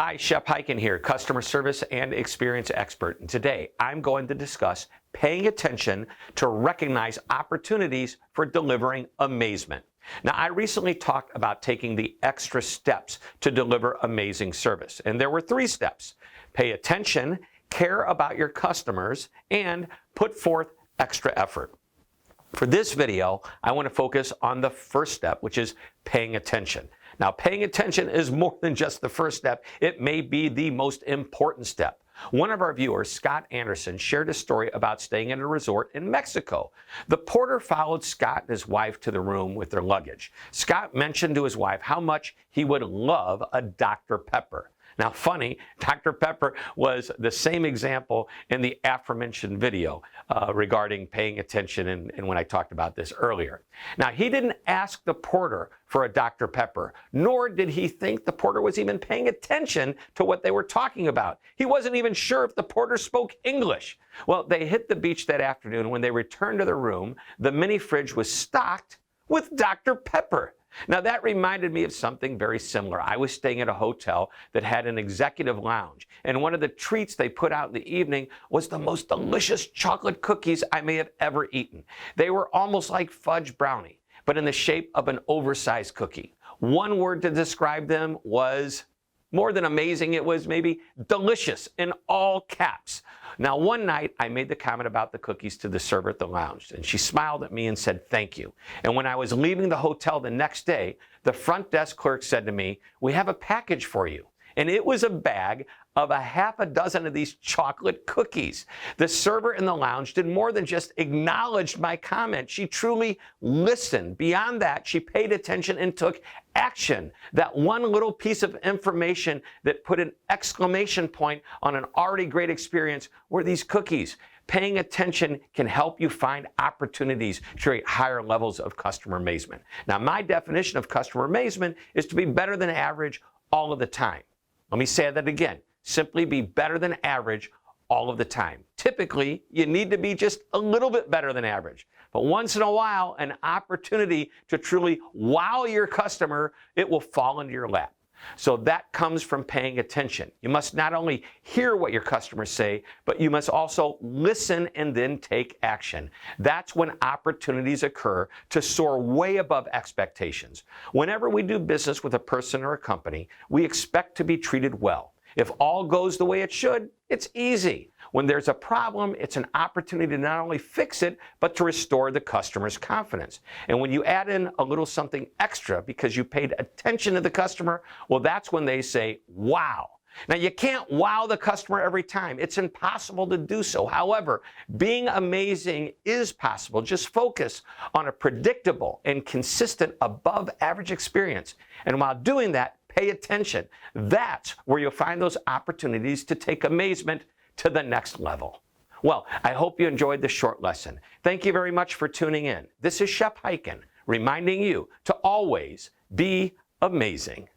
Hi, Shep Hyken here, customer service and experience expert. And today I'm going to discuss paying attention to recognize opportunities for delivering amazement. Now, I recently talked about taking the extra steps to deliver amazing service. And there were 3 steps: pay attention, care about your customers, and put forth extra effort. For this video, I want to focus on the first step, which is paying attention. Now, paying attention is more than just the first step. It may be the most important step. One of our viewers, Scott Anderson, shared a story about staying in a resort in Mexico. The porter followed Scott and his wife to the room with their luggage. Scott mentioned to his wife how much he would love a Dr. Pepper. Now, funny, Dr. Pepper was the same example in the aforementioned video regarding paying attention and when I talked about this earlier. Now, he didn't ask the porter for a Dr. Pepper, nor did he think the porter was even paying attention to what they were talking about. He wasn't even sure if the porter spoke English. Well, they hit the beach that afternoon. When they returned to their room, the mini fridge was stocked with Dr. Pepper. Now, that reminded me of something very similar. I was staying at a hotel that had an executive lounge, and one of the treats they put out in the evening was the most delicious chocolate cookies I may have ever eaten. They were almost like fudge brownie, but in the shape of an oversized cookie. One word to describe them was more than amazing. It was maybe delicious in all caps. Now, one night I made the comment about the cookies to the server at the lounge, and she smiled at me and said, "Thank you." And when I was leaving the hotel the next day, the front desk clerk said to me, "We have a package for you." And it was a bag of a half a dozen of these chocolate cookies. The server in the lounge did more than just acknowledge my comment. She truly listened. Beyond that, she paid attention and took action. That one little piece of information that put an exclamation point on an already great experience were these cookies. Paying attention can help you find opportunities to create higher levels of customer amazement. Now, my definition of customer amazement is to be better than average all of the time. Let me say that again. Simply be better than average all of the time. Typically, you need to be just a little bit better than average. But once in a while, an opportunity to truly wow your customer, it will fall into your lap. So that comes from paying attention. You must not only hear what your customers say, but you must also listen and then take action. That's when opportunities occur to soar way above expectations. Whenever we do business with a person or a company, we expect to be treated well. If all goes the way it should, it's easy. When there's a problem, it's an opportunity to not only fix it, but to restore the customer's confidence. And when you add in a little something extra because you paid attention to the customer, well, that's when they say, wow. Now, you can't wow the customer every time. It's impossible to do so. However, being amazing is possible. Just focus on a predictable and consistent above average experience. And while doing that, pay attention. That's where you'll find those opportunities to take amazement to the next level. Well, I hope you enjoyed this short lesson. Thank you very much for tuning in. This is Shep Hyken, reminding you to always be amazing.